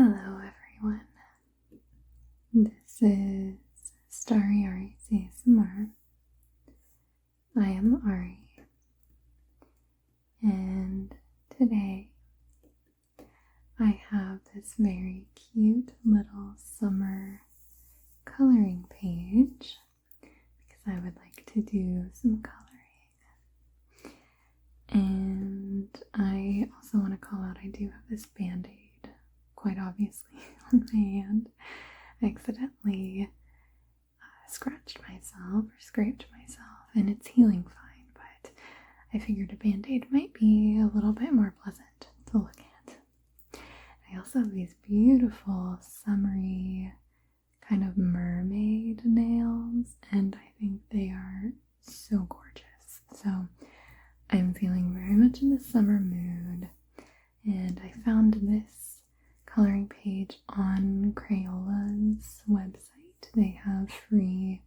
Hello everyone, this is Starry Ari's ASMR. I am Ari, and today I have this very cute little summer coloring page because I would like to do some coloring. And I also want to call out I do have this band-aid, quite obviously, on my hand. I accidentally scratched myself or scraped myself, and it's healing fine, but I figured a band-aid might be a little bit more pleasant to look at. I also have these beautiful summery kind of mermaid nails, and I think they are so gorgeous. So I'm feeling very much in the summer mood, and I found this coloring page on Crayola's website. They have free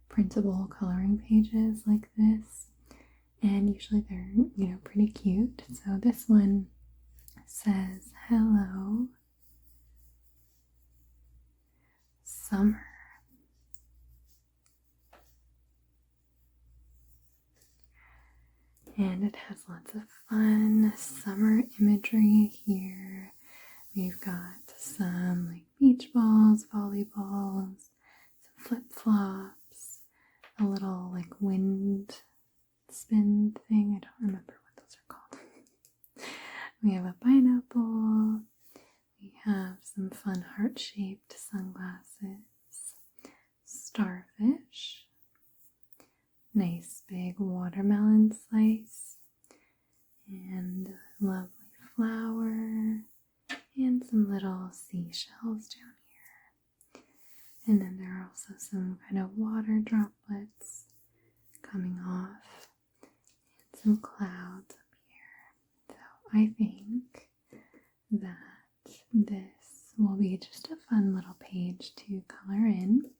printable coloring pages like this, and usually they're, pretty cute. So this one says, "Hello, summer." And it has lots of fun summer imagery here. We've got some like beach balls, volleyballs, some flip-flops, a little like wind spin thing. I don't remember what those are called. We have a pineapple. We have some fun heart-shaped sunglasses, starfish, nice big watermelon slice, and a lovely flower, and some little seashells down here. And then there are also some kind of water droplets coming off, and some clouds up here. So I think that this will be just a fun little page to color in.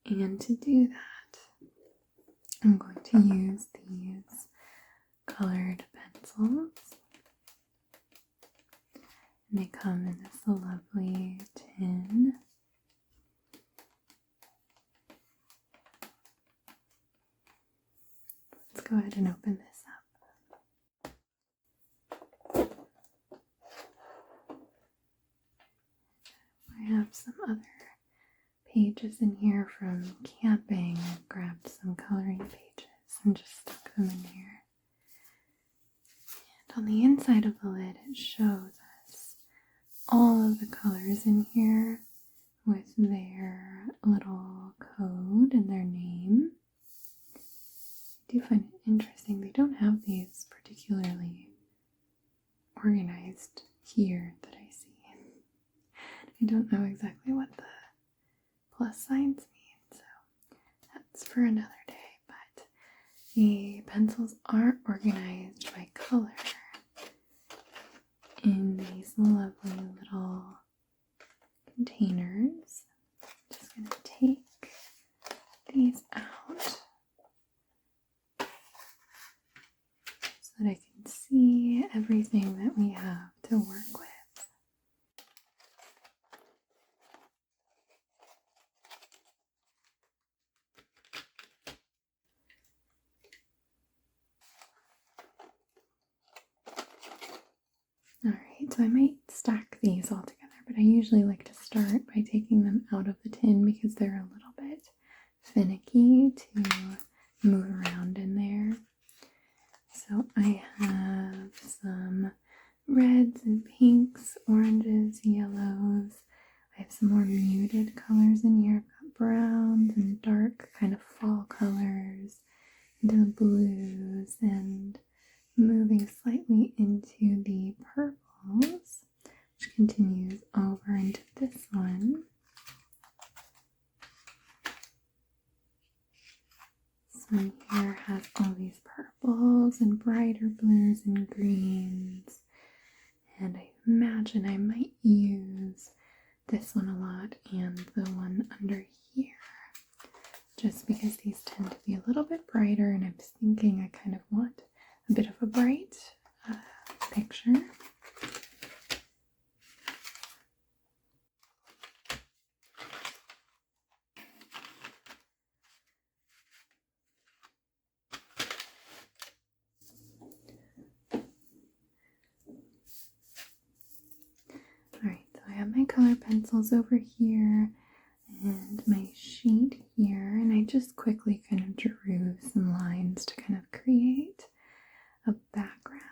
And to do that, I'm going to use these colored pencils. And they come in this lovely tin. Let's go ahead and open this up. I have some other pages in here from camping. I grabbed some coloring pages and just stuck them in here. And on the inside of the lid, it shows us all of the colors in here with their little code and their name. I do find it interesting. They don't have these particularly organized here that I see. I don't know exactly what the plus signs mean, so that's for another day. But the pencils are organized by color in these lovely little containers. I'm just going to take these out so that I can see everything that we have to work with. Alright, so I might stack these all together, but I usually like to start by taking them out of the tin because they're a little bit finicky to move around in there. So I have some reds and pinks, oranges, yellows. I have some more muted colors in here. I've got browns and dark kind of fall colors, into the blues, and moving slightly into the purples, which continues over into this one. This one here has all these purples and brighter blues and greens, and I imagine I might use this one a lot and the one under here, just because these tend to be a little bit brighter, and I'm thinking I kind of want a bit of a bright picture. color pencils over here and my sheet here, and I just quickly kind of drew some lines to kind of create a background.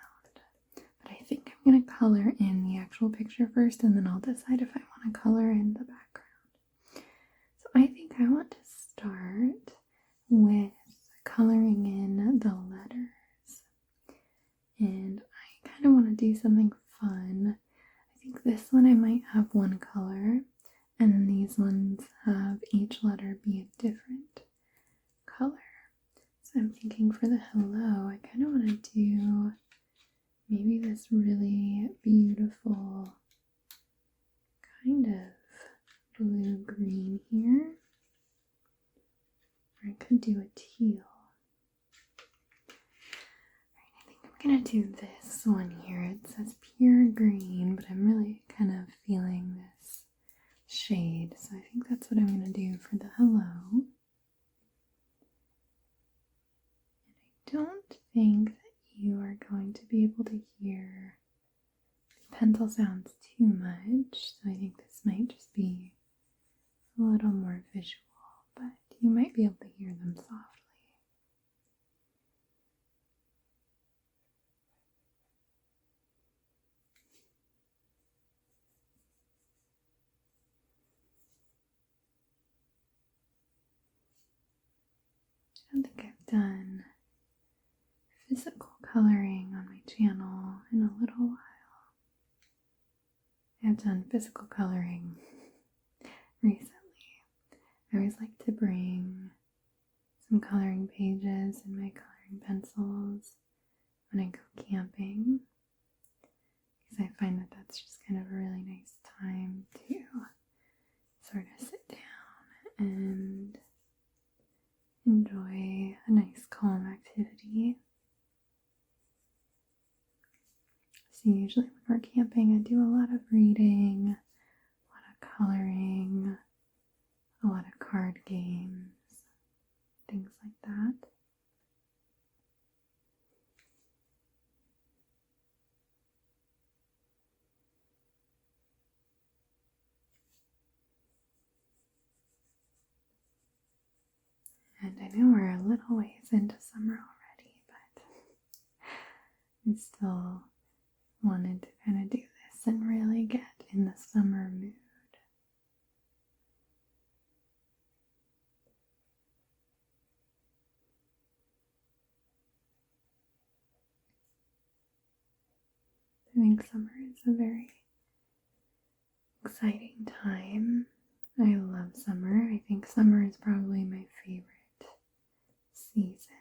But I think I'm going to color in the actual picture first, and then I'll decide if I want to color in the background. So I think I want to start with coloring in the letters, and I kind of want to do something fun. I think this one I might have one color, and then these ones have each letter be a different color. So I'm thinking for the hello, I kind of want to do maybe this really beautiful kind of blue-green here. Or I could do a teal. Alright, I think I'm gonna do this one here. It says pure green, but I'm really kind of feeling this shade. So I think that's what I'm gonna do for the hello. And I don't think that you are going to be able to hear the pencil sounds too much. So I think this might just be a little more visual, but you might be able to hear them softly. I don't think I've done physical coloring on my channel in a little while. I've done physical coloring recently. I always like to bring some coloring pages and my coloring pencils when I go camping, because I find that that's just kind of a really nice time to sort of sit down and enjoy a nice calm activity. So usually when we're camping, I do a lot of reading, a lot of coloring, a lot of card games, things like that. And I know we're a little ways into summer already, but I still wanted to kind of do this and really get in the summer mood. I think summer is a very exciting time. I love summer. I think summer is probably my favorite season.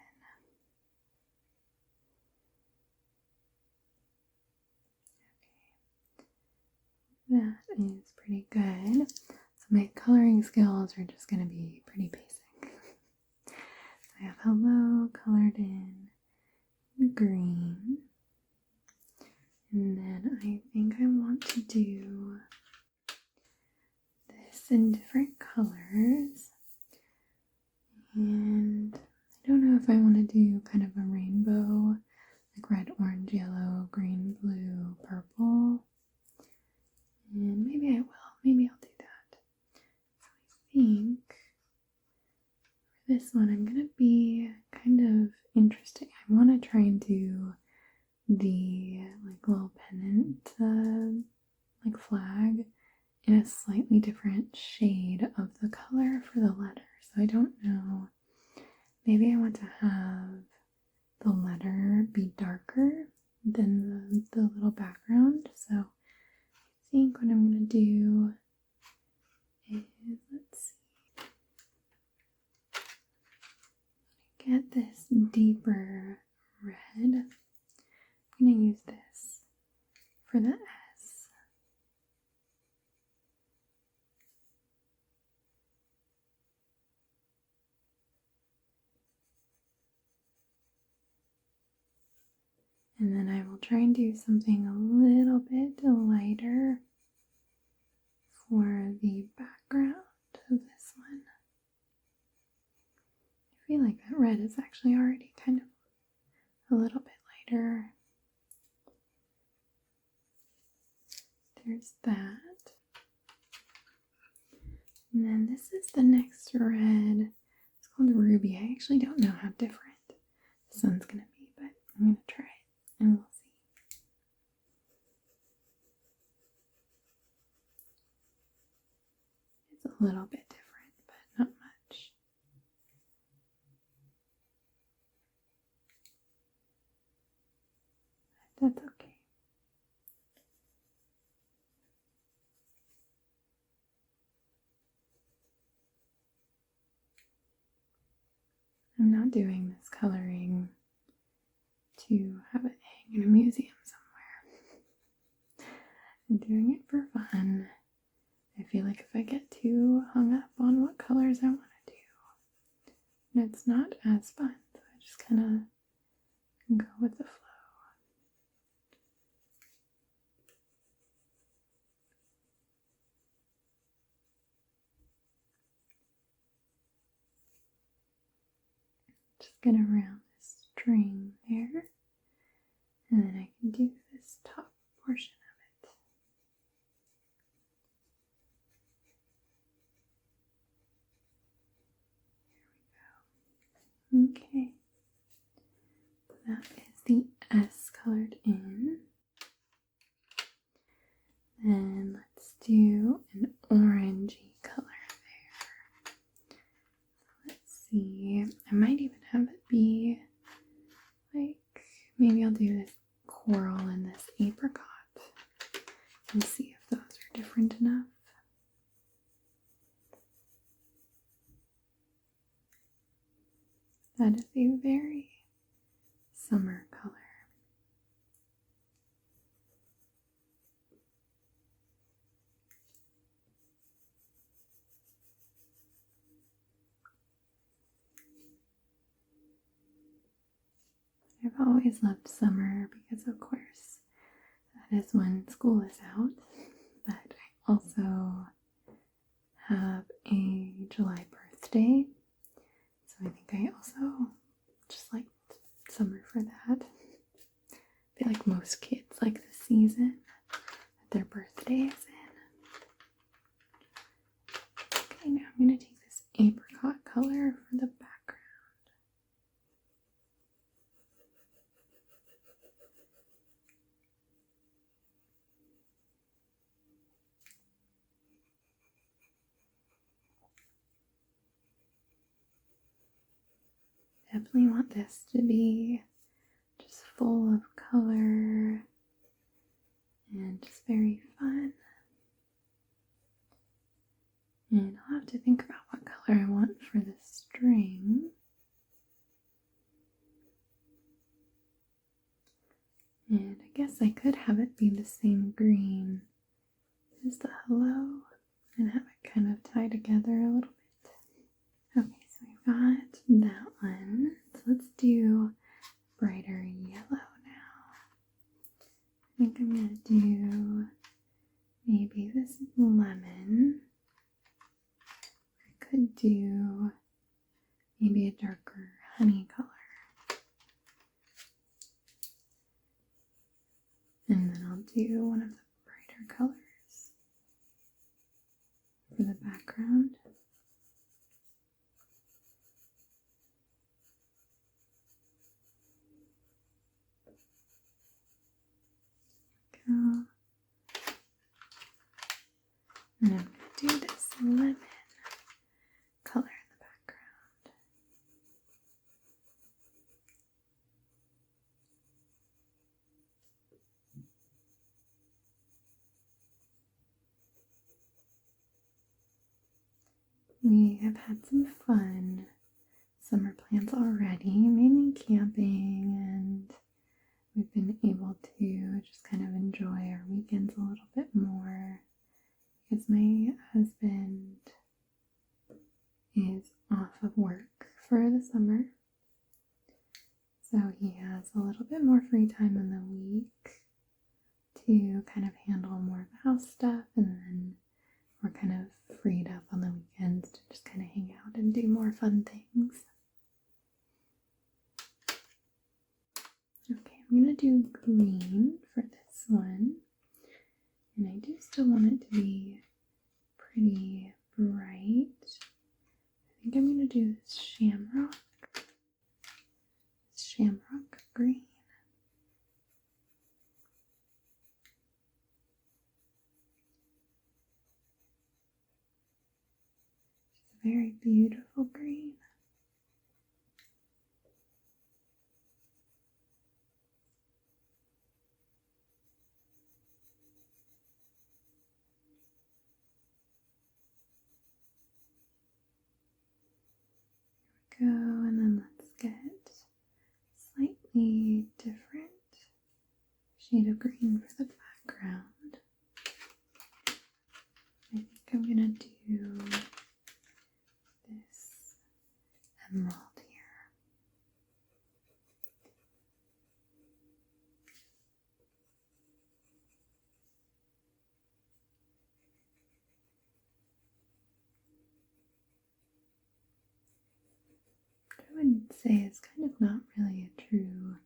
Okay, that is pretty good. So my coloring skills are just going to be pretty basic. So I have hello colored in green. And then I think I want to do this in different colors. And I don't know if I want to do kind of a rainbow, like red, orange, yellow, green, blue, purple. And maybe I will. Maybe I'll do that. So I think for this one I'm going to be kind of interesting. I want to try and do the like little pennant like flag in a slightly different shade of the color for the letter. So I don't know. Maybe I want to have the letter be darker than the little background. So I think what I'm going to do is, let's see, get this deeper red. I'm going to use this for the S. And then I will try and do something a little bit lighter for the background of this one. I feel like that red is actually already kind of a little bit lighter. There's that. And then this is the next red. It's called Ruby. I actually don't know how different this one's going to be, but I'm going to try it and we'll see. It's a little bit different, but not much. That's okay. I'm not doing this coloring to have it hang in a museum somewhere. I'm doing it for fun. I feel like if I get too hung up on what colors I want to do, it's not as fun. So I just kind of go with the flow. Just gonna round this string there, and then I can do this top portion of it. There we go. Okay, that is the S colored in. Then let's do an orangey color there. Let's see, I might even have it be like, maybe I'll do this coral and this apricot and see if those are different enough. That is a very summer color. I've always loved summer because, of course, that is when school is out, but I also have a July birthday, so I think I also just like summer for that. I feel like most kids like the season that their birthday is in. Okay, now I'm going to take this apricot color for the background. Definitely want this to be just full of color and just very fun. And I'll have to think about what color I want for the string. And I guess I could have it be the same green as the hello and have it kind of tie together a little bit. Okay, so we've got that one. So let's do brighter yellow now. I think I'm going to do maybe this lemon. I could do maybe a darker honey color. And then I'll do one of the brighter colors for the background. Go. And I'm going to do this lemon color in the background. We have had some fun summer plans already, mainly camping, and we've been able to just kind of enjoy our weekends a little bit more because my husband is off of work for the summer, so he has a little bit more free time in the week to kind of handle more of the house stuff, and then we're kind of freed up on the weekends to just kind of hang out and do more fun things. Okay, I'm going to do green for this one, and I do still want it to be pretty bright. I think I'm going to do this shamrock green. It's a very beautiful green. Go, and then let's get slightly different shade of green for the background. I think I'm gonna do this emerald here. I would say it's kind of not really a true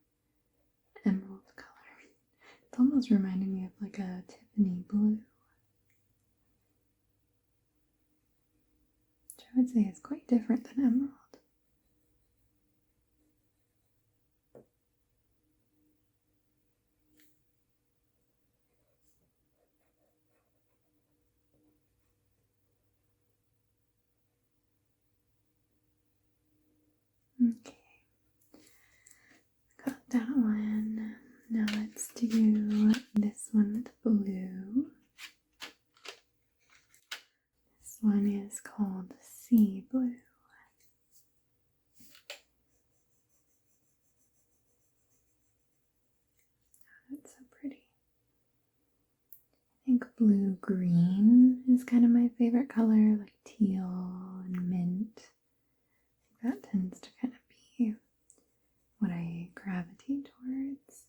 emerald color. It's almost reminding me of like a Tiffany blue, which I would say is quite different than emerald. Okay, got that one. Now let's do this one with blue. This one is called Sea Blue. Oh, that's so pretty. I think blue-green is kind of my favorite color, like teal and mint. I think that tends to kind of be what I gravitate towards.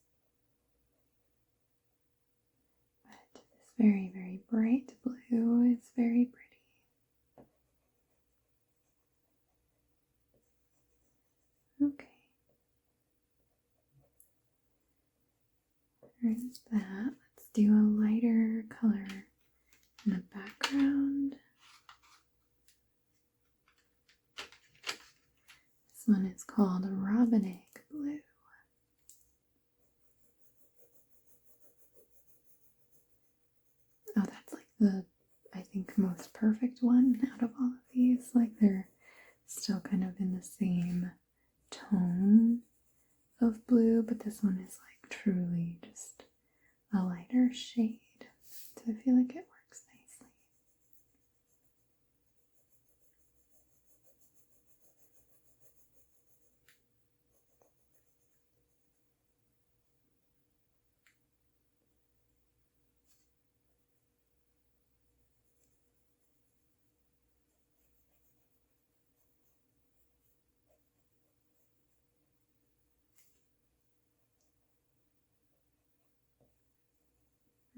But this very, very bright blue is very pretty. Okay. There's that. Let's do a lighter color in the background. This one is called Robin Egg Blue. Oh, that's like the, I think, most perfect one out of all of these. Like they're still kind of in the same tone of blue, but this one is like truly just a lighter shade. So I feel like it works nicely.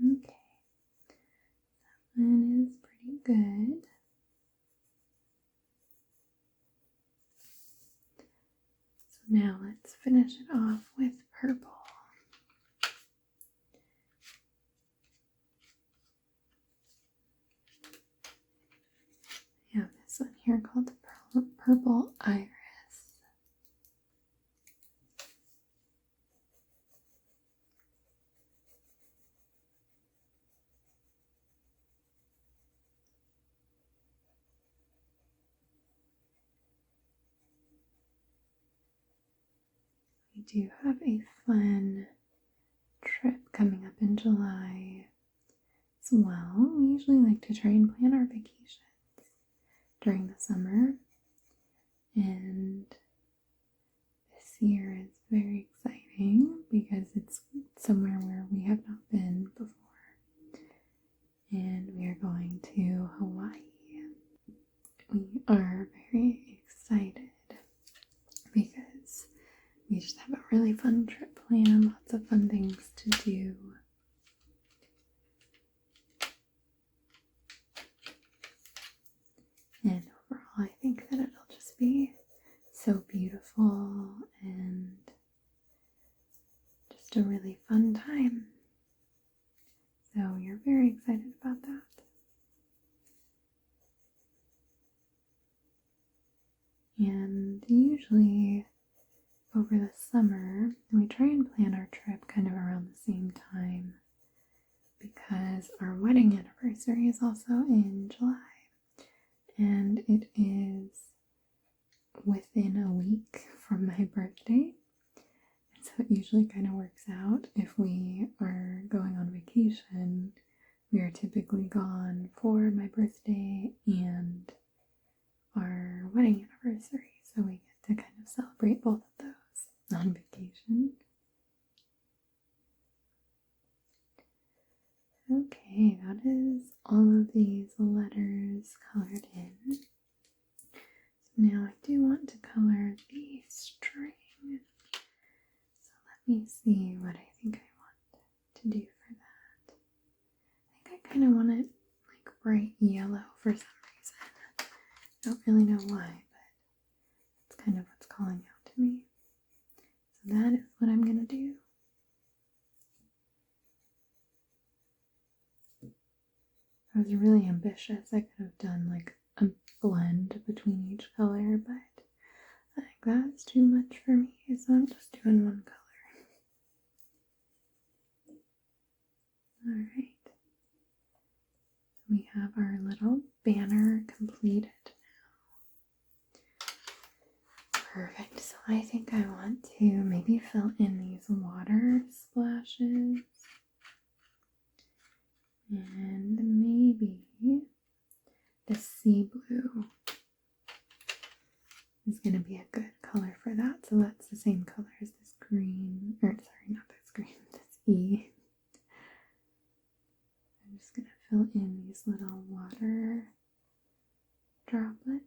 Okay, that one is pretty good. So now let's finish it off with purple. I have this one here called the Purple Iris. We do have a fun trip coming up in July as well. We usually like to try and plan our vacations during the summer, and this year is very exciting because it's somewhere where we have not been before, and we are going to Hawaii. We are very excited because we just have a really fun trip planned, lots of fun things to do. And overall, I think that it'll just be so beautiful and just a really fun time. So we're very excited about that. usually over the summer, and we try and plan our trip kind of around the same time because our wedding anniversary is also in July, and it is within a week from my birthday. And so it usually kind of works out. If we are going on vacation, we are typically gone for my birthday and our wedding anniversary, so we get to kind of celebrate both of those on vacation. Okay, that is all of these letters colored in. So now I do want to color the string. So let me see what I think I want to do for that. I think I kind of want it like bright yellow for some reason. I don't really know why, but it's kind of what's calling out to me. So that is what I'm going to do. I was really ambitious. I could have done like a blend between each color, but I think that's too much for me, so I'm just doing one color. Alright. We have our little banner completed now. Perfect. So I think I want to maybe fill in these water splashes. And maybe the sea blue is going to be a good color for that. So that's the same color as this green, or sorry, not this green, this E. I'm just going to fill in these little water droplets.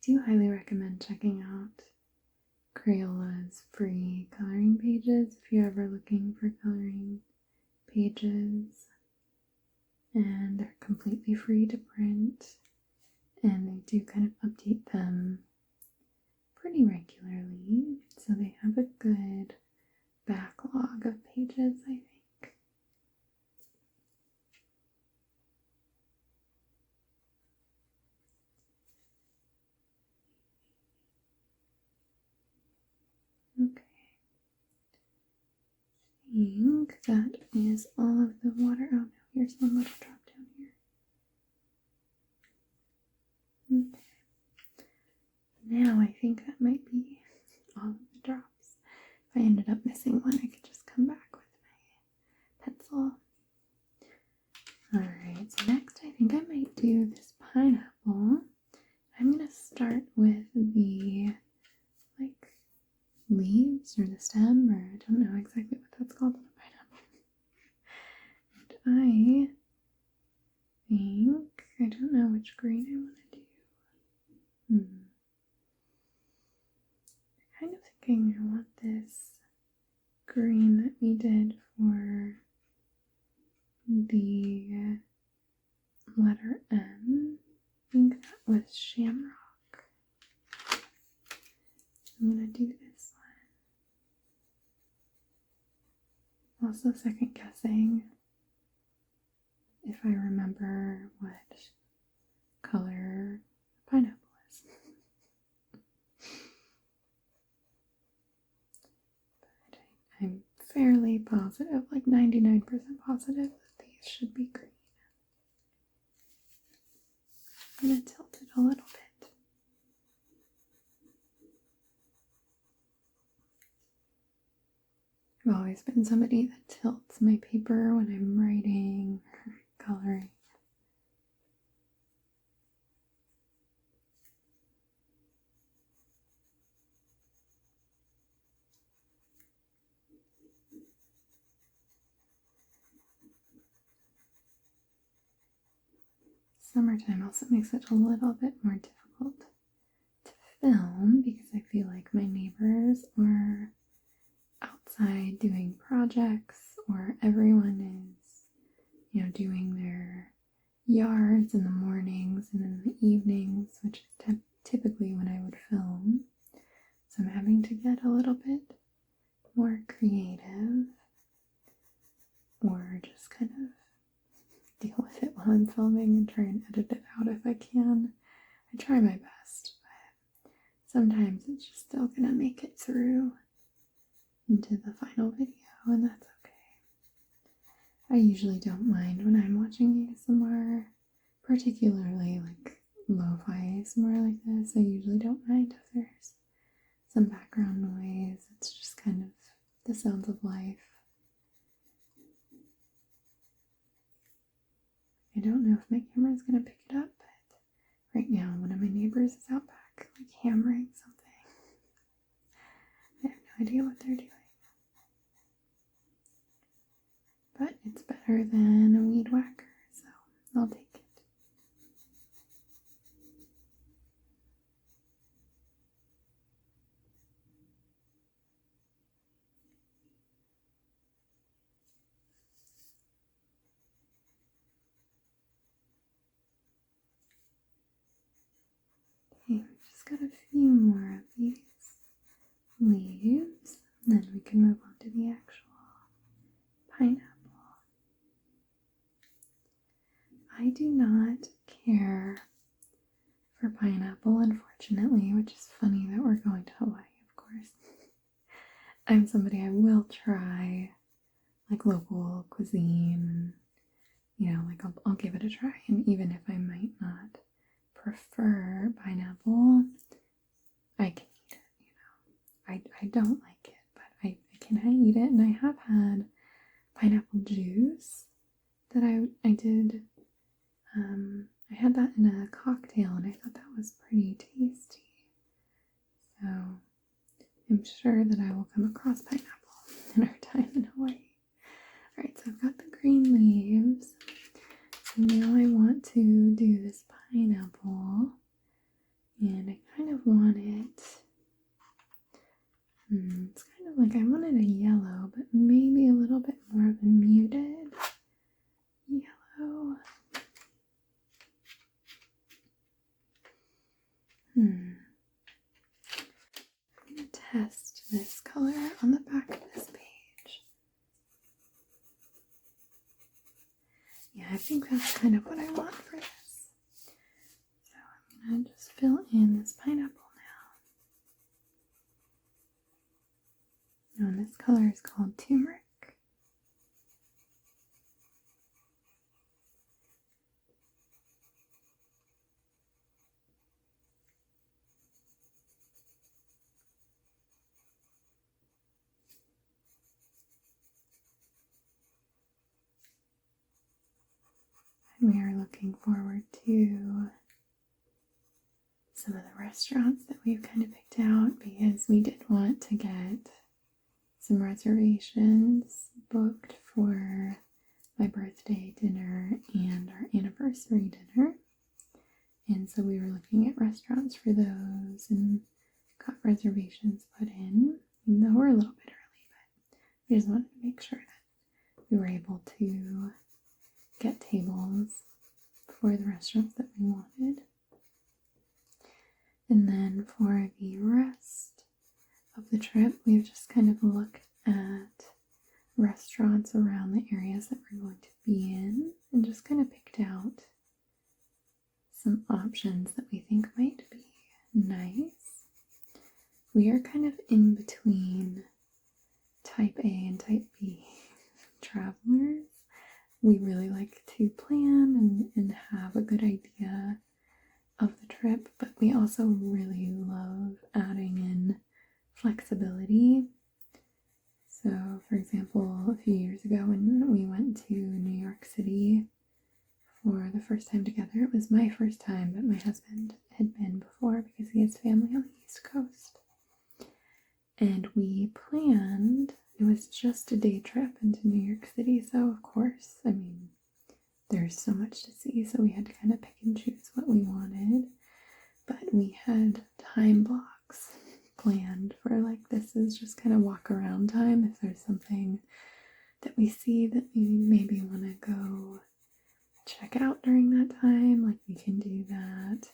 I do highly recommend checking out Crayola's free coloring pages if you're ever looking for coloring pages. And they're completely free to print, and they do kind of update them pretty regularly, so they have a good backlog of pages, I think. Okay, I think that is all of the water. Oh no, here's one little drop down here. Okay, now I think that might be all of the drops. If I ended up missing one, I could just come back with my pencil. Alright, so next I think I might do this pineapple. I'm going to start with the leaves or the stem, or I don't know exactly what that's called on a pineapple. And I think, I don't know which green I want to do. I'm kind of thinking I want this green that we did for the letter M. I think that was shamrock. I'm going to do this one. Also second guessing if I remember what color pineapple is. But I'm fairly positive, like 99% positive, that these should be green. I'm going to tilt it a little bit. I've always been somebody that tilts my paper when I'm writing or coloring. Summertime also makes it a little bit more difficult to film because I feel like my neighbors are outside doing projects, or everyone is, doing their yards in the mornings and in the evenings, which is typically when I would film. So I'm having to get a little bit more creative or just kind of deal with it while I'm filming and try and edit it out if I can. I try my best, but sometimes it's just still gonna make it through into the final video, and that's okay. I usually don't mind when I'm watching ASMR, particularly like Lofi ASMR like this. I usually don't mind if there's some background noise. It's just kind of the sounds of life. I don't know if my camera is going to pick it up, but right now one of my neighbors is out back like hammering something. I have no idea what they're doing. But it's better than a weed whacker, so I'll take it. Okay, we've just got a few more of these leaves, and then we can move on to the actual pineapple. I do not care for pineapple, unfortunately, which is funny that we're going to Hawaii, of course. I'm somebody, I will try like local cuisine, like I'll give it a try, and even if I might not prefer pineapple, I can eat it, I don't like it, but I can eat it, and I have had pineapple juice that I did, I had that in a cocktail, and I thought that was pretty tasty, so I'm sure that I will come across pineapple in our time in Hawaii. Alright, so I've got the green leaves, so now I want to do this pineapple, and I kind of want it, it's kind of like I wanted a yellow, but maybe a little bit more of a muted yellow. I'm going to test this color on the back of this page. Yeah, I think that's kind of what I want for this. So I'm going to just fill in this pineapple now. And this color is called turmeric. We are looking forward to some of the restaurants that we've kind of picked out because we did want to get some reservations booked for my birthday dinner and our anniversary dinner. And so we were looking at restaurants for those and got reservations put in, even though we're a little bit early, but we just wanted to make sure that we were able to get tables for the restaurants that we wanted. And then for the rest of the trip, we've just kind of looked at restaurants around the areas that we're going to be in and just kind of picked out some options that we think might be nice. We are kind of in between type A and type B travelers. We really like to plan and have a good idea of the trip, but we also really love adding in flexibility. So, for example, a few years ago when we went to New York City for the first time together, it was my first time, but my husband had been before because he has family on the East Coast. And we planned, it was just a day trip into New York City, so of course, I mean, there's so much to see, so we had to kind of pick and choose what we wanted. But we had time blocks planned for like, this is just kind of walk around time. If there's something that we see that we maybe want to go check out during that time, like we can do that.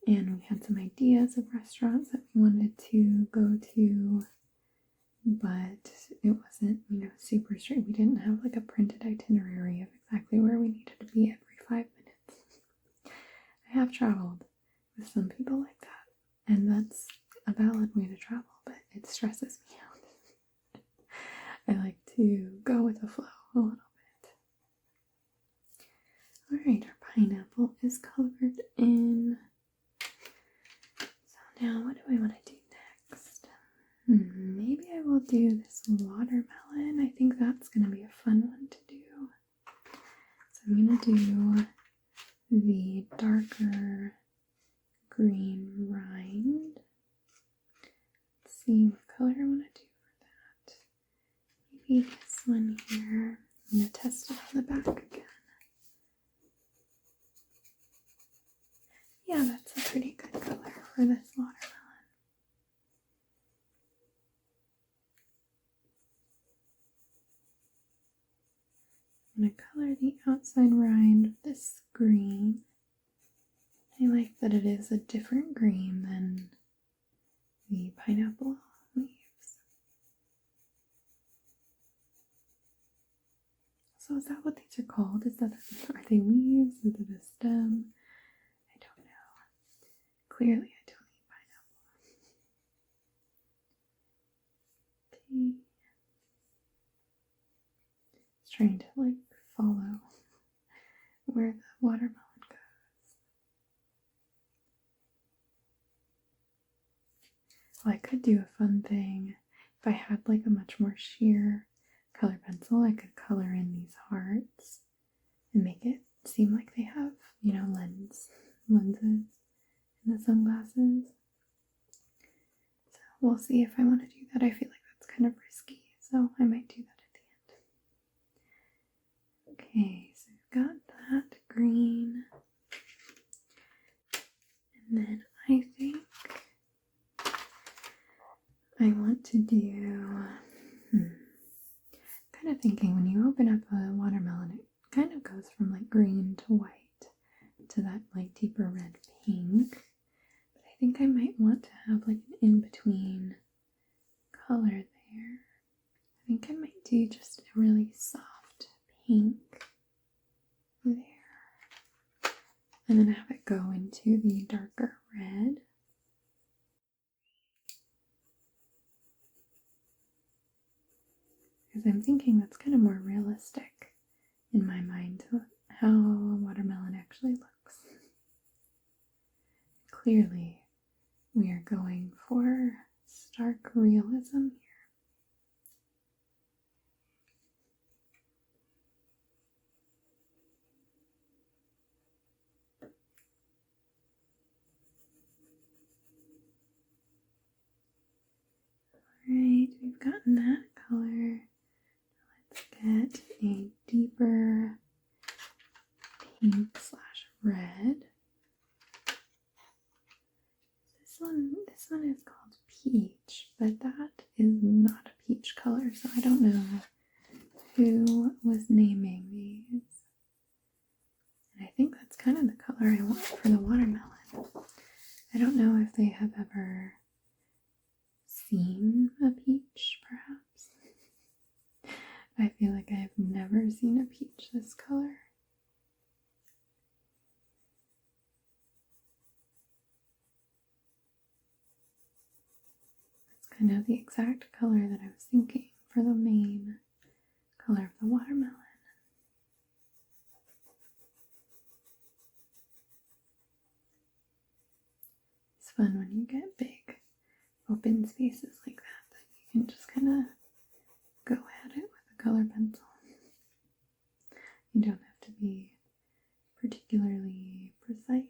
And we had some ideas of restaurants that we wanted to go to but it wasn't, super straight. We didn't have like a printed itinerary of exactly where we needed to be every 5 minutes. I have traveled with some people like that, and that's a valid way to travel, but it stresses me out. I like to go with the flow a little bit. Alright, our pineapple is colored in. So now what do I want to do next? Maybe I will do this watermelon. I think that's going to be a fun one to do. So I'm going to do the darker green rind. Let's see what color I want to do for that. Maybe this one here. I'm going to test it on the back again. Yeah, that's a pretty good color for this watermelon. I'm going to color the outside rind with this green. I like that it is a different green than the pineapple leaves. So is that what these are called? Are they leaves? Is it a stem? I don't know. Clearly I don't eat pineapple. It's trying to like follow where the watermelon goes. Well, I could do a fun thing. If I had like a much more sheer color pencil, I could color in these hearts and make it seem like they have, lenses in the sunglasses. So we'll see if I want to do that. I feel like that's kind of risky, so I might do that at the end. Okay, so we've got that green. And then I think I want to do, kind of thinking when you open up a watermelon, it kind of goes from like green to white to that like deeper red pink. But I think I might want to have like an in-between color there. I think I might do just a really soft pink there. And then have it go into the darker red. Because I'm thinking that's kind of more realistic in my mind to how a watermelon actually looks. Clearly, we are going for stark realism here. Alright, we've gotten that color. Let's get a deeper pink/red. This one is called peach, but that is not a peach color, so I don't know who was naming these. And I think that's kind of the color I want for the watermelon. I don't know if they have ever seen a peach, perhaps. I feel like I've never seen a peach this color. Kind of the exact color that I was thinking for the main color of the watermelon. It's fun when you get big open spaces like that you can just kind of go at it with a color pencil. You don't have to be particularly precise.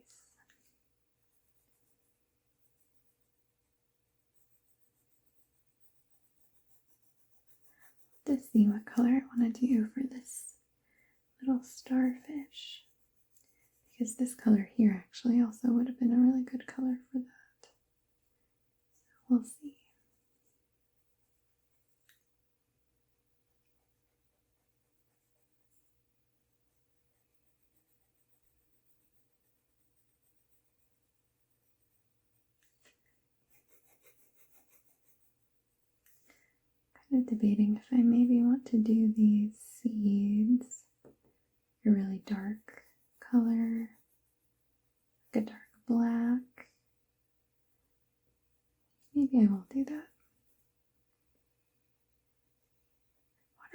To see what color I want to do for this little starfish, because this color here actually also would have been a really good color for that. So we'll see. kind of debating if I maybe want to do these seeds a really dark color, like a dark black. Maybe I won't do that.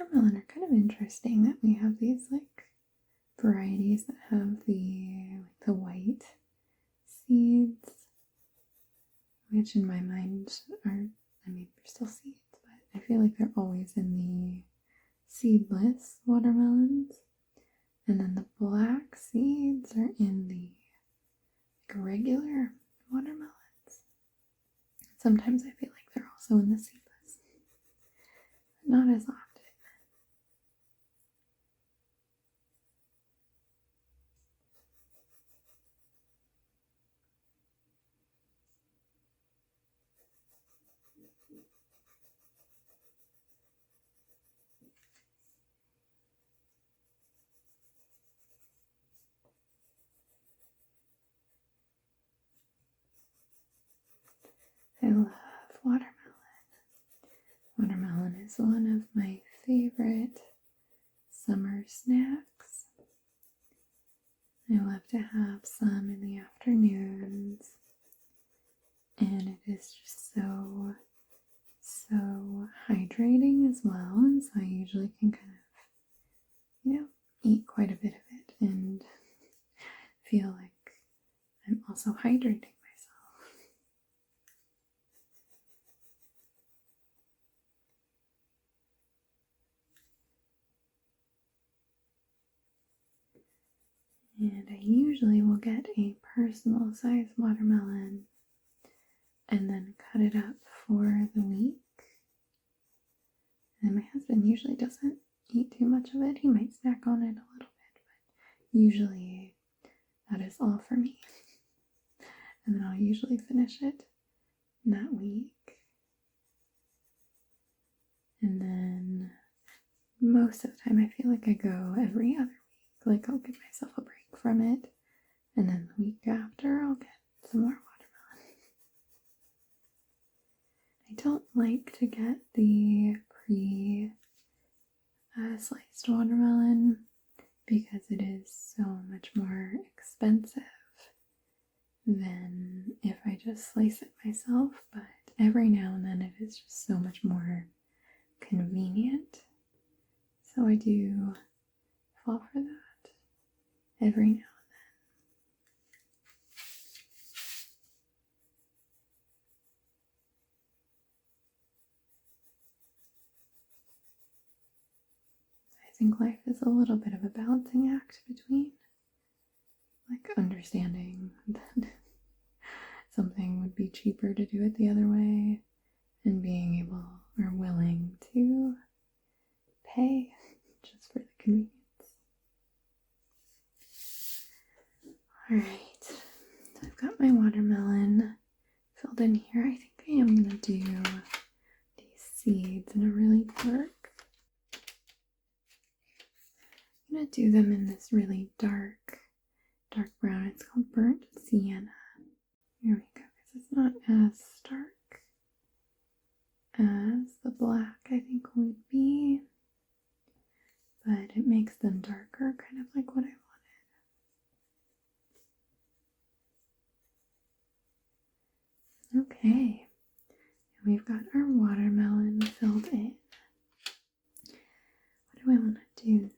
Watermelon are kind of interesting that we have these like varieties that have the white seeds, which in my mind are, I mean, they're still seeds, but I feel like they're always in the seedless watermelons. And then the black seeds are in the like regular watermelons. Sometimes I feel like they're also in the seedless, but not as often. I love watermelon. Watermelon is one of my favorite summer snacks. I love to have some in the afternoons, and it is just so hydrating as well. And so I usually can kind of, eat quite a bit of it and feel like I'm also hydrating myself. And I usually will get a personal size watermelon and then cut it up for the week. And my husband usually doesn't eat too much of it. He might snack on it a little bit, but usually that is all for me. And then I'll usually finish it that week. And then most of the time I feel like I go every other week. Like I'll give myself a break from it. And then the week after I'll get some more watermelon. I don't like to get the pre-sliced watermelon because it is so much more expensive than if I just slice it myself, but every now and then it is just so much more convenient. So I do fall for that every now and then. I think life is a little bit of a balancing act between like understanding that something would be cheaper to do it the other way and being able or willing to pay just for the convenience. Alright, so I've got my watermelon filled in here. I think I am going to do these seeds in a really dark. I'm going to do them in this really dark brown. It's called burnt sienna. Here we go, because it's not as stark as the black I think would be, but it makes them darker, kind of like what I wanted. Okay, and we've got our watermelon filled in. What do I want to do next?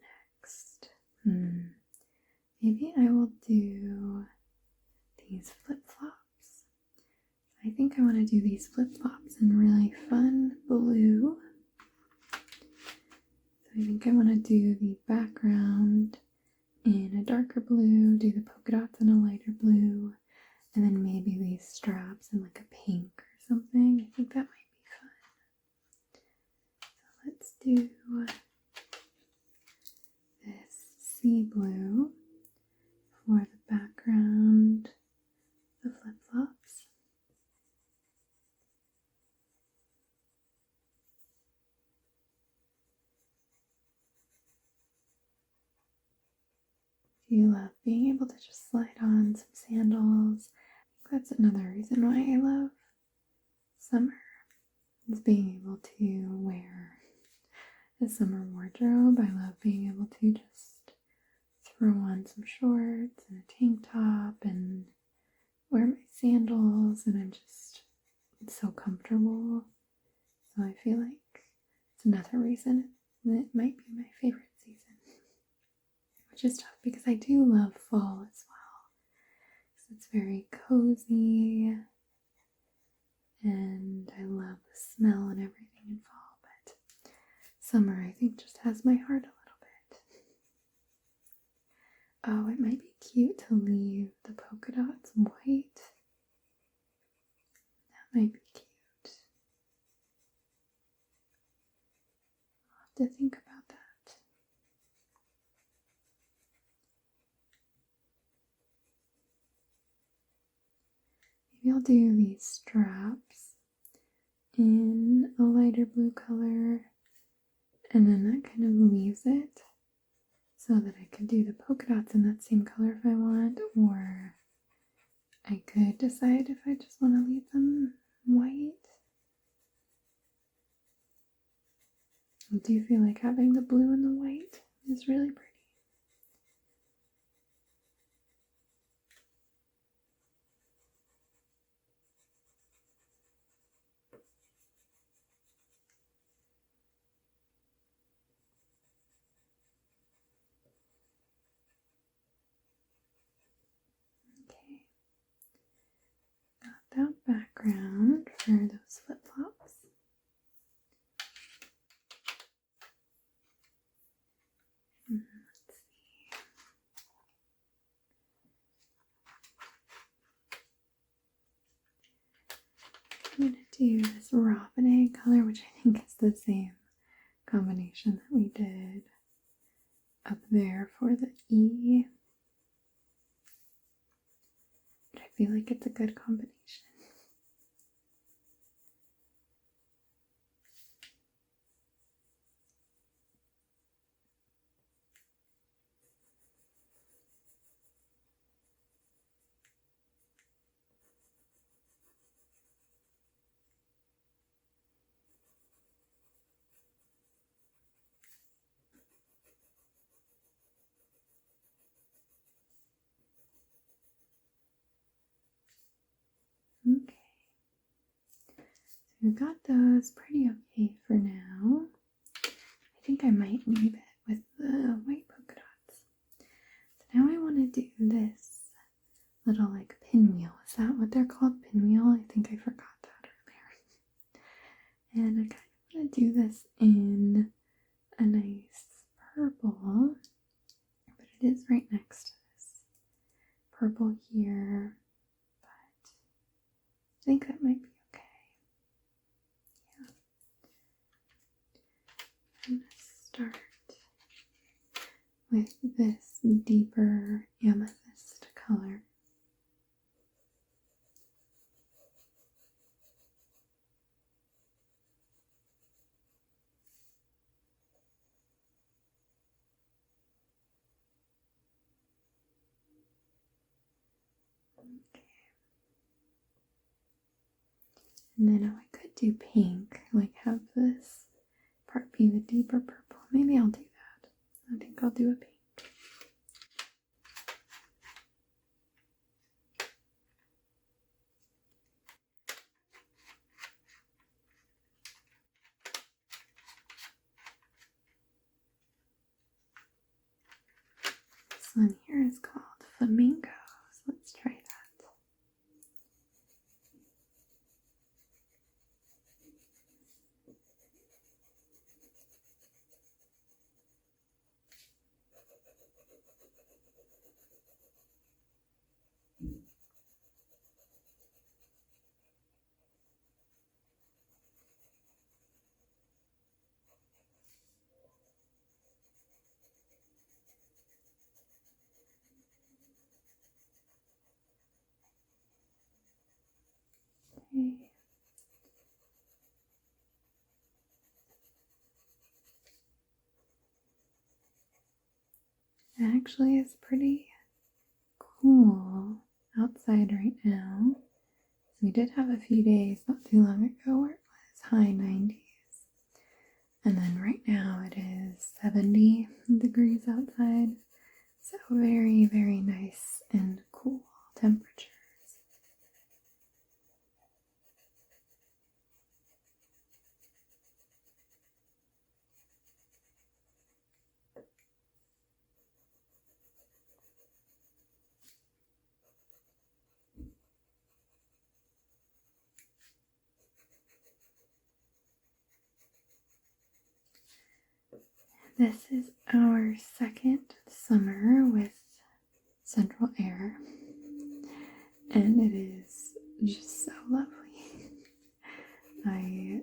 Maybe I will do these flip-flops. I think I want to do these flip-flops in really fun blue. So I think I want to do the background in a darker blue, do the polka dots in a lighter blue, and then maybe these straps in like a pink or something. I think that might be fun. So let's do this sea blue for the background, the flip-flops. If you love being able to just slide on some sandals, I think that's another reason why I love summer. is being able to wear a summer wardrobe. I love being able to just throw on some shorts and a tank top and wear my sandals, and it's so comfortable. So I feel like it's another reason that it might be my favorite season, which is tough because I do love fall as well. So it's very cozy and I love the smell and everything in fall, but summer I think just has my heart a little bit. Oh, it might be cute to leave the polka dots white. That might be cute. I'll have to think about that. Maybe I'll do these straps in a lighter blue color, and then that kind of leaves it so that I could do the polka dots in that same color if I want, or I could decide if I just want to leave them white. I do feel like having the blue and the white is really pretty. Okay, got that background for those flip-flops. Let's see. I'm going to do this robin egg color, which I think is the same combination that we did up there for the E. But I feel like it's a good combination. Okay, so we've got those pretty okay for now. I think I might leave it with the white polka dots. So now I want to do this little like pinwheel. Is that what they're called? Pinwheel? I think I forgot that earlier. And I kind of want to do this in a nice purple, but it is right next to this purple here. But I think that might be okay. Yeah. I'm going to start with this deeper amethyst color. Okay. And then I could do pink, like have this part be the deeper purple. Maybe I'll do that. I think I'll do a pink. This one here is called Flamingo, so let's try that. Okay. Actually, it's pretty cool outside right now. So we did have a few days not too long ago where it high 90s. And then right now it is 70 degrees outside. So very, very nice and cool temperatures. This is our second summer with central air, and it is just so lovely. I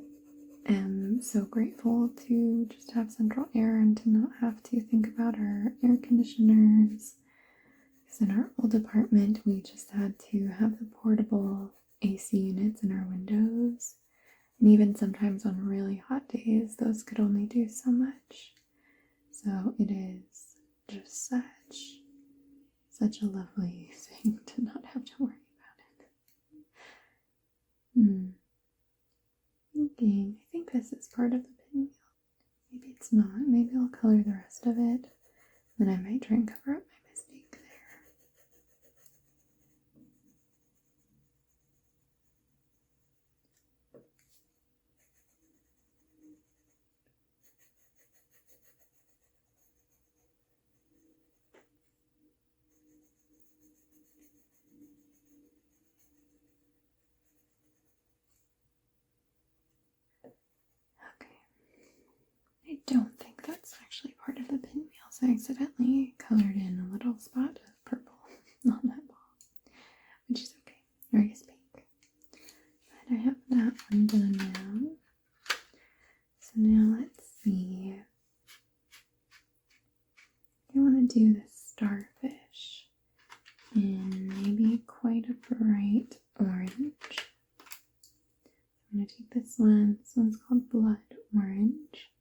am so grateful to just have central air and to not have to think about our air conditioners. Because in our old apartment, we just had to have the portable AC units in our windows, and even sometimes on really hot days, those could only do so much. So it is just such a lovely thing to not have to worry about it. Thinking, I think this is part of the pinwheel. Maybe it's not. Maybe I'll color the rest of it. Then I might try and cover up my mistake there. Okay. I don't think that's actually part of the pinwheel, so I accidentally colored in a little spot of purple on that ball, which is okay. Or I guess pink. But I have that one done now. So now let's see. I want to do the starfish in maybe quite a bright orange. I'm going to take this one. This one's called Blood Orange.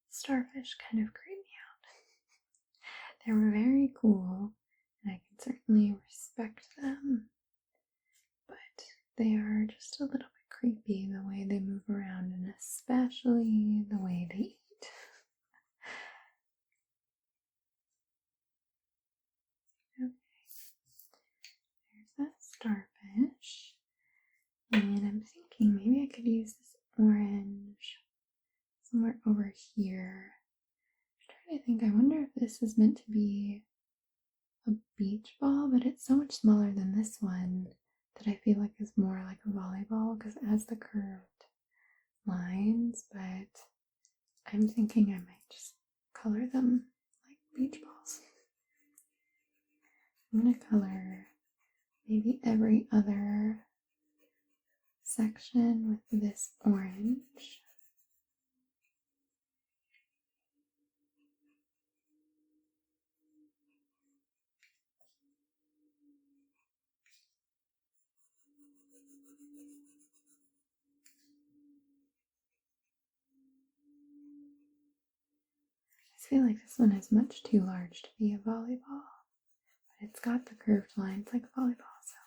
Starfish kind of creep me out. They were very cool, and I can certainly respect them, but they are just a little bit creepy the way they move around, and especially the way they eat. Okay, there's that starfish, and I'm thinking maybe I could use this orange somewhere over here. I'm trying to think, I wonder if this is meant to be a beach ball, but it's so much smaller than this one that I feel like is more like a volleyball because it has the curved lines, but I'm thinking I might just color them like beach balls. I'm gonna color maybe every other section with this orange. I feel like this one is much too large to be a volleyball, but it's got the curved lines like a volleyball, so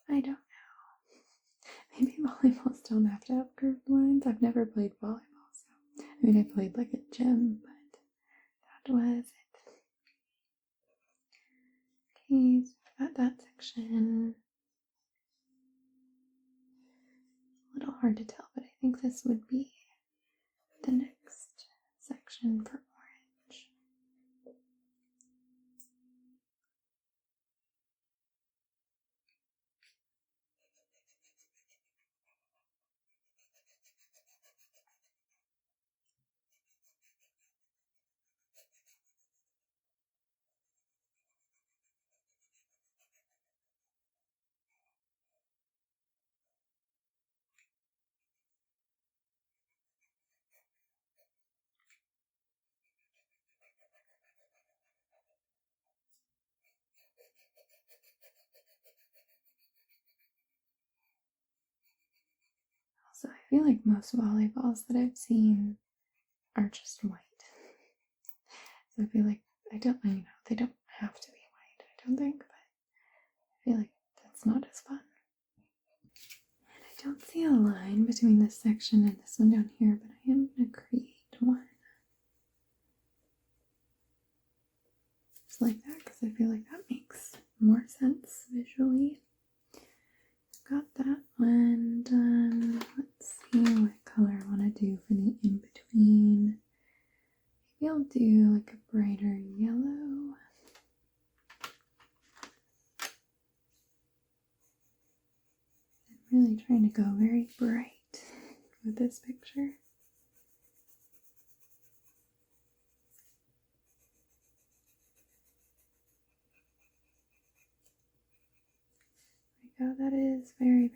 I don't know. Maybe volleyballs don't have to have curved lines. I've never played volleyball, so I mean I played like a gym, but that was it. Okay, so I've got that section. A little hard to tell, but I think this would be the next section for orange. feel like most volleyballs that I've seen are just white. So I feel like they don't have to be white, I don't think, but I feel like that's not as fun. And I don't see a line between this section and this one down here, but I am going to create one. Just like that, because I feel like that makes more sense visually. Got that one done. Let's see what color I want to do for the in-between. Maybe I'll do like a brighter yellow. I'm really trying to go very bright with this picture. There we go, that is very, very bright.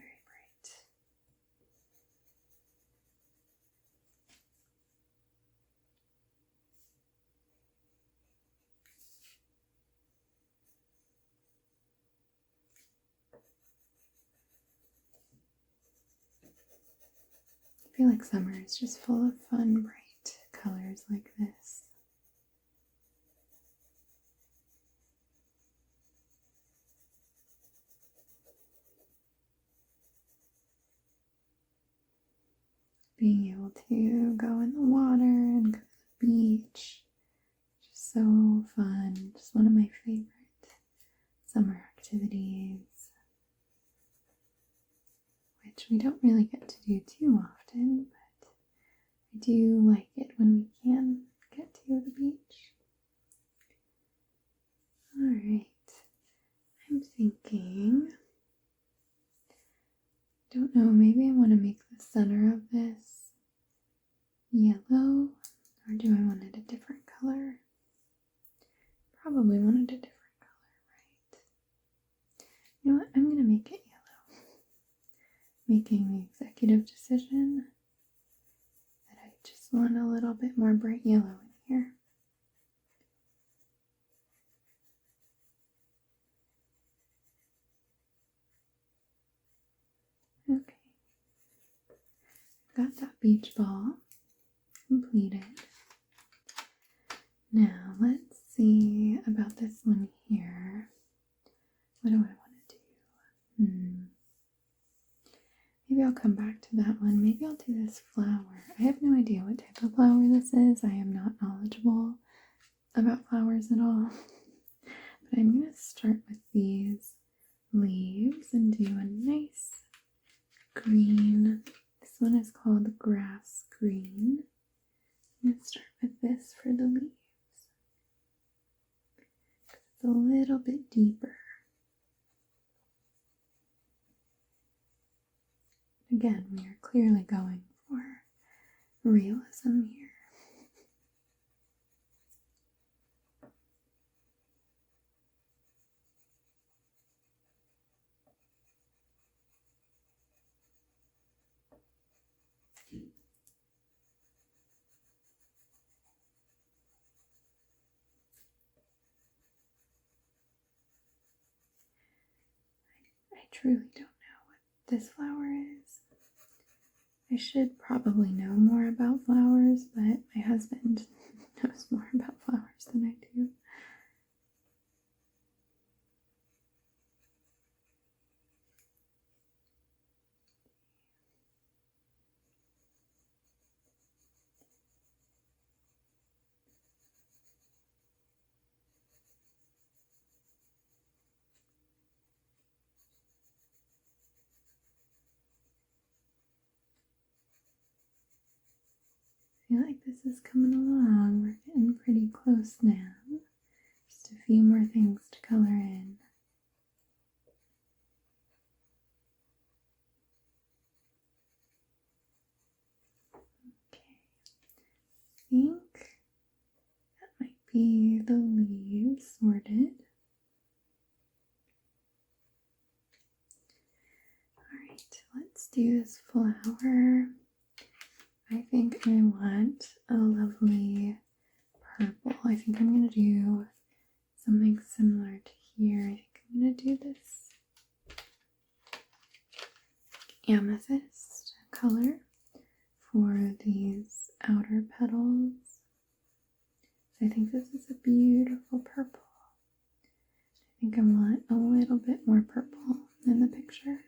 I feel like summer is just full of fun, bright colors like this. Being able to go in the water and go to the beach, just so fun. Just one of my favorite summer activities, which we don't really get to do too often, but I do like it when we can get to the beach. Alright, I'm thinking, don't know, maybe I want to make the center of this yellow, or do I want it a different color? Probably want it a different color, right? You know what, I'm going to make it yellow. Making the executive decision that I just want a little bit more bright yellow in here. Okay, got that beach ball completed. Now let's see about this one here. What do I want to do? Maybe I'll come back to that one. Maybe I'll do this flower. I have no idea what type of flower this is. I am not knowledgeable about flowers at all. But I'm going to start with these leaves and do a nice green. This one is called grass green. I'm going to start with this for the leaves. It's a little bit deeper. Again, we are clearly going for realism here. I truly don't know what this flower is. I should probably know more about flowers, but my husband knows more about flowers than I do. I feel like this is coming along. We're getting pretty close now. Just a few more things to color in. Okay, I think that might be the leaves sorted. Alright, let's do this flower. I think I want a lovely purple. I think I'm going to do something similar to here. I think I'm going to do this amethyst color. for these outer petals. So I think this is a beautiful purple. I think I want a little bit more purple in the picture.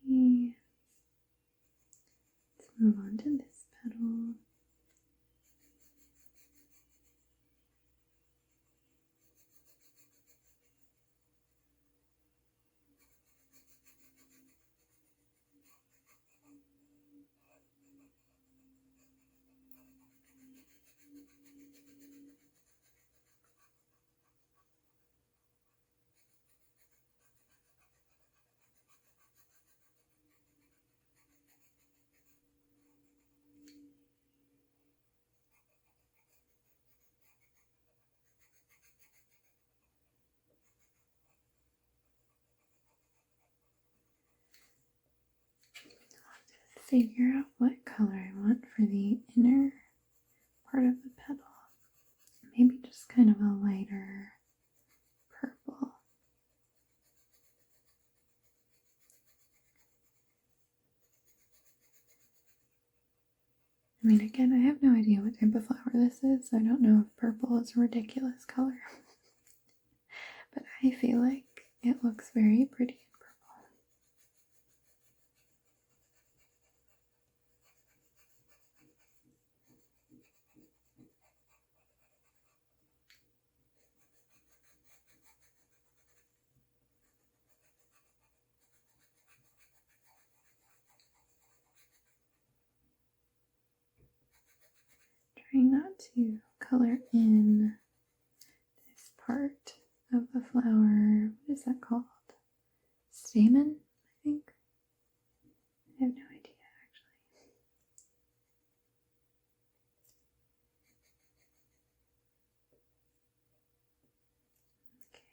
Okay, let's move on to this petal. Figure out what color I want for the inner part of the petal. Maybe just kind of a lighter purple. I mean, again, I have no idea what type of flower this is, so I don't know if purple is a ridiculous color. But I feel like it looks very pretty in purple. Trying not to color in this part of the flower. What is that called? Stamen, I think. I have no idea actually. Okay.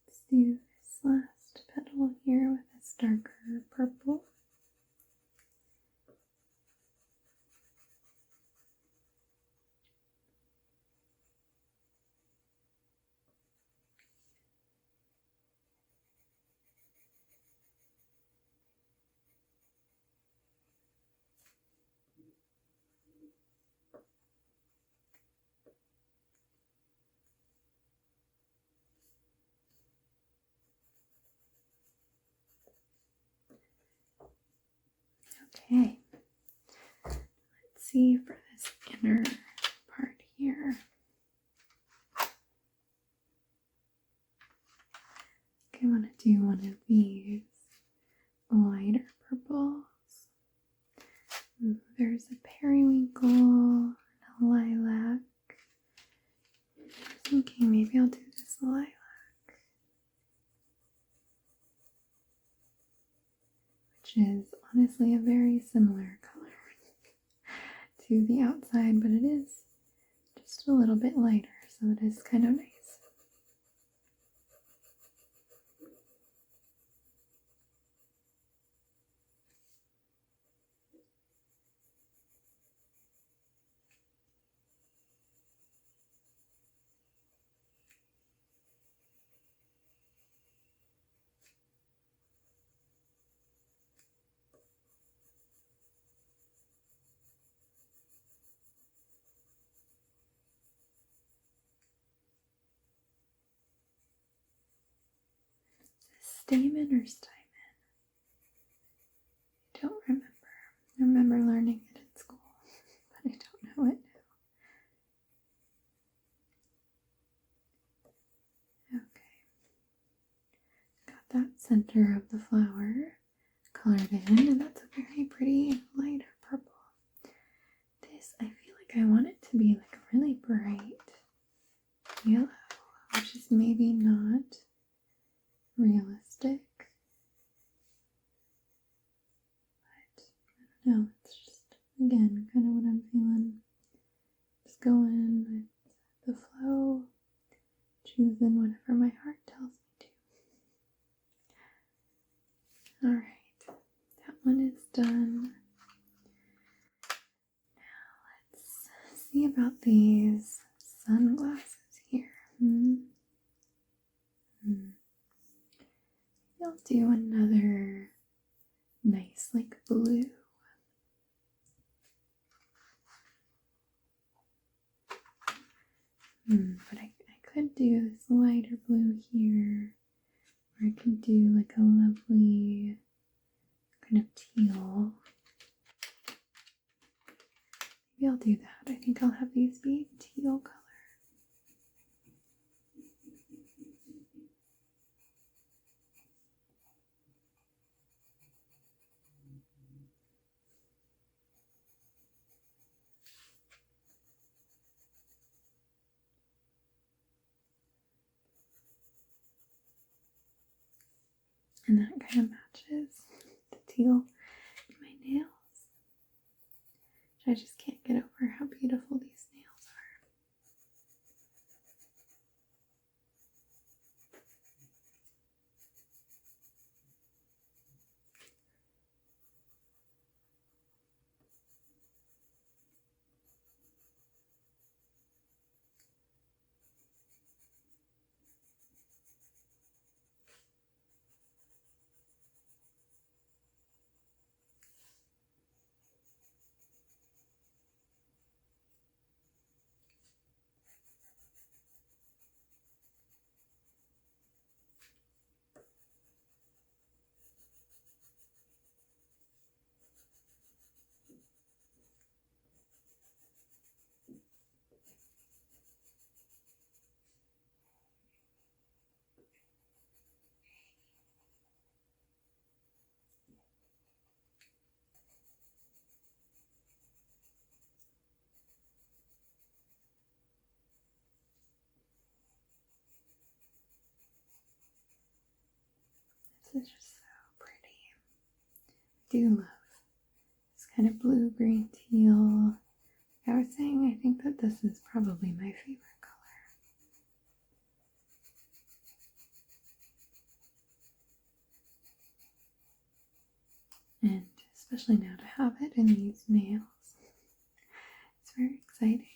Let's do this last petal here with this darker purple. Okay, let's see for this inner part here. Okay, I want to do one of these lighter purples. Ooh, there's a periwinkle and a lilac. I was thinking maybe I'll do this lilac. Which is honestly a very similar color to the outside, but it is just a little bit lighter, so it is kind of nice. Stamen or Steinman? I don't remember. I remember learning it in school, but I don't know it now. Okay. Got that center of the flower colored in, and that's a very pretty lighter purple. This, I feel like I want it to be like a really bright yellow, which is maybe not realistic. But I don't know, it's just, again, kind of what I'm feeling. Alright, that one is done. Now let's see about these sunglasses here. I'll do another nice like blue. But I could do this lighter blue here, or I could do like a lovely kind of teal. Maybe I'll do that. I think I'll have these be teal color. And that kind of matches the teal in my nails. I just can't get over how beautiful these nails are. This is just so pretty. I do love this kind of blue, green, teal. Like I was saying, I think that this is probably my favorite color. And especially now to have it in these nails. It's very exciting.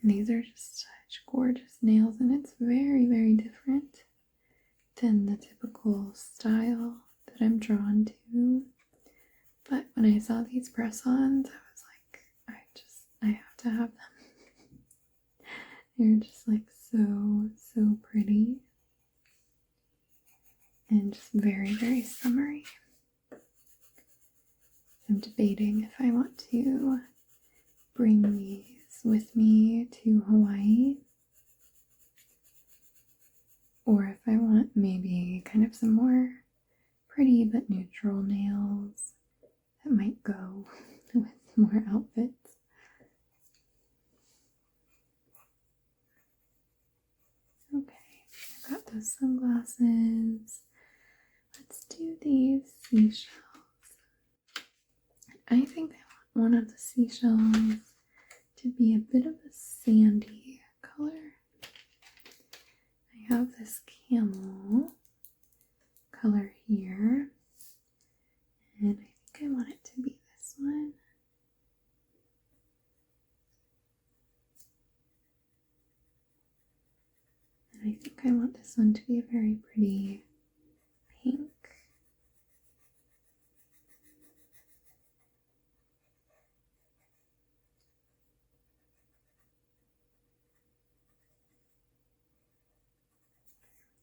And these are just such gorgeous nails, and it's very, very different than the typical style that I'm drawn to. But when I saw these press-ons, I was like, I have to have them. They're just like so pretty. And just very, very summery. I'm debating if I want to bring these with me to Hawaii, or if I want maybe kind of some more pretty but neutral nails that might go with more outfits. Okay, I've got those sunglasses. Let's do these seashells. I think I want one of the seashells to be a bit of a sandy color. I have this camel color here, and I think I want it to be this one. And I think I want this one to be a very pretty pink.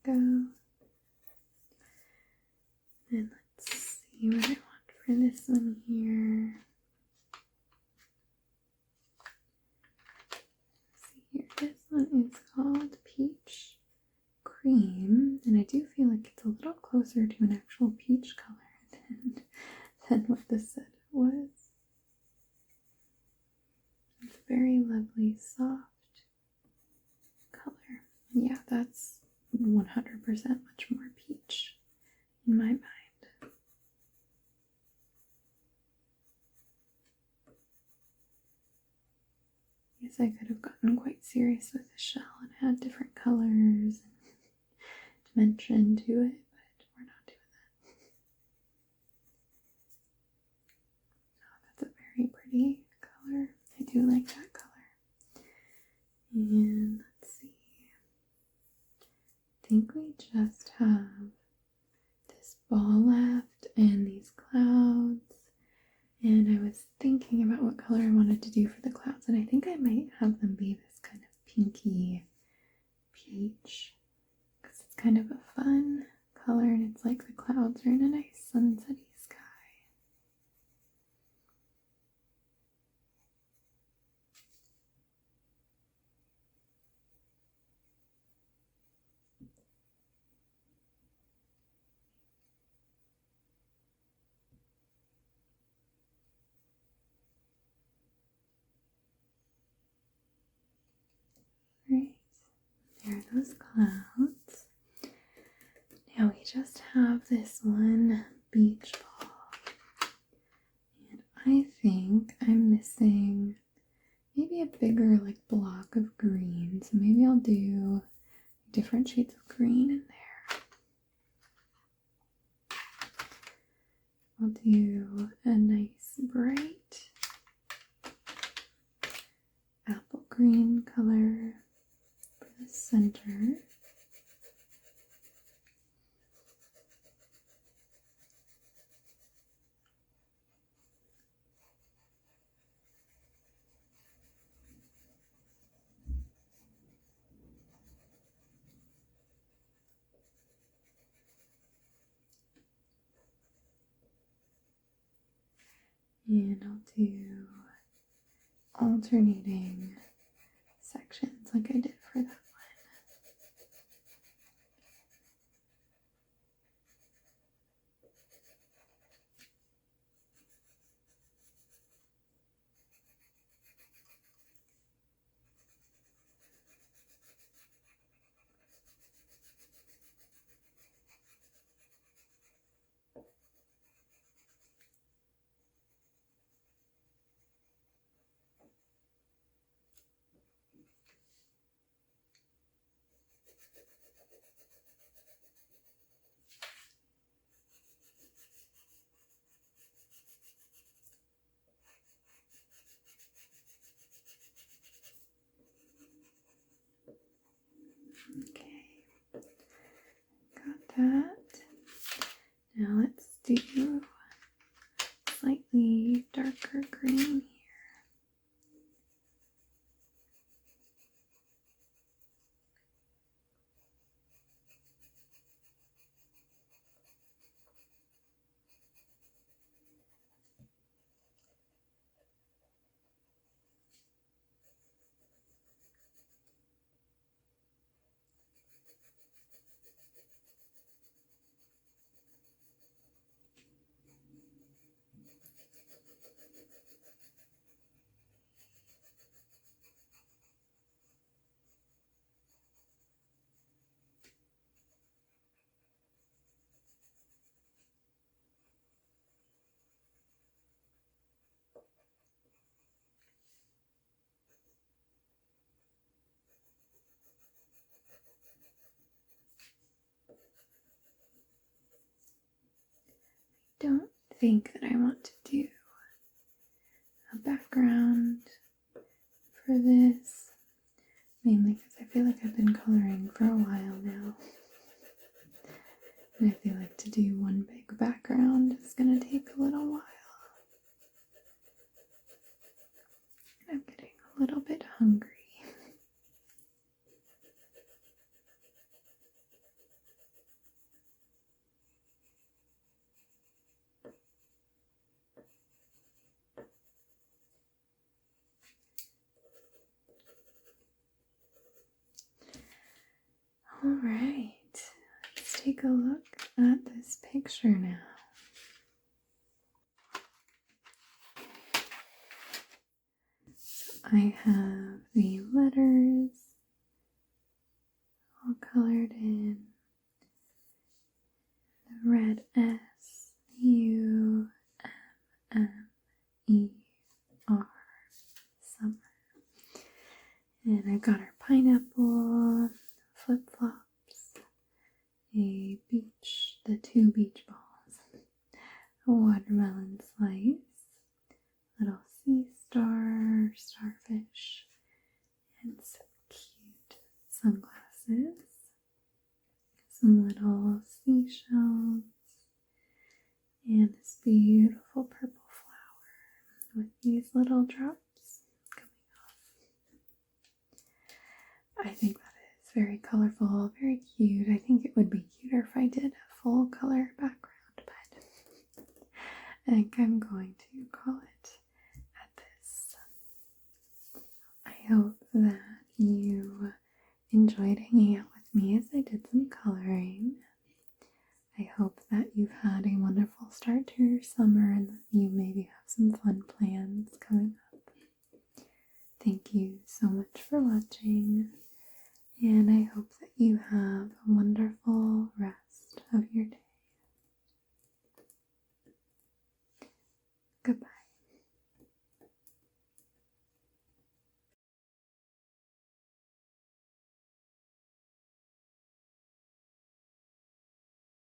Go. And let's see what I want for this one here. Let's see here. This one is called Peach Cream, and I do feel like it's a little closer to an actual peach color than what this said it was. It's a very lovely, soft color. Yeah, that's 100% much more peach in my mind. Yes, I could have gotten quite serious with the shell and had different colors and dimension to it, but we're not doing that. just have this ball left and these clouds. And I was thinking about what color I wanted to do for the clouds, and I think I might have them be this kind of pinky peach, because it's kind of a fun color and it's like the clouds are in a nice sunsetty sky. Right, there are those clouds. Now we just have this one beach ball, and I think I'm missing maybe a bigger like block of green, so maybe I'll do different shades of green in there. I'll do a nice bright apple green color for the center. And I'll do alternating sections like I did for that one. Okay, got that. Now let's do slightly darker green here. Don't think that I want to do a background for this, mainly because I feel like I've been coloring for a while now, and I feel like to do one big background is going to take a little while. I'm getting a little bit hungry. All right, let's take a look at this picture now. So I have the letters all colored in. The red S, U, M, E, R, summer. And I've got our pineapple, flip-flops, a beach, the 2 beach balls, a watermelon slice, little sea star, starfish, and some cute sunglasses, some little seashells and this beautiful purple flower with these little drops coming off. I think that is very colorful, very cute. I think it would be cuter if I did a full color background, but I think I'm going to call it at this. I hope that you enjoyed hanging out with me as I did some coloring. I hope that you've had a wonderful start to your summer and that you maybe have some fun plans coming up. Thank you so much for watching.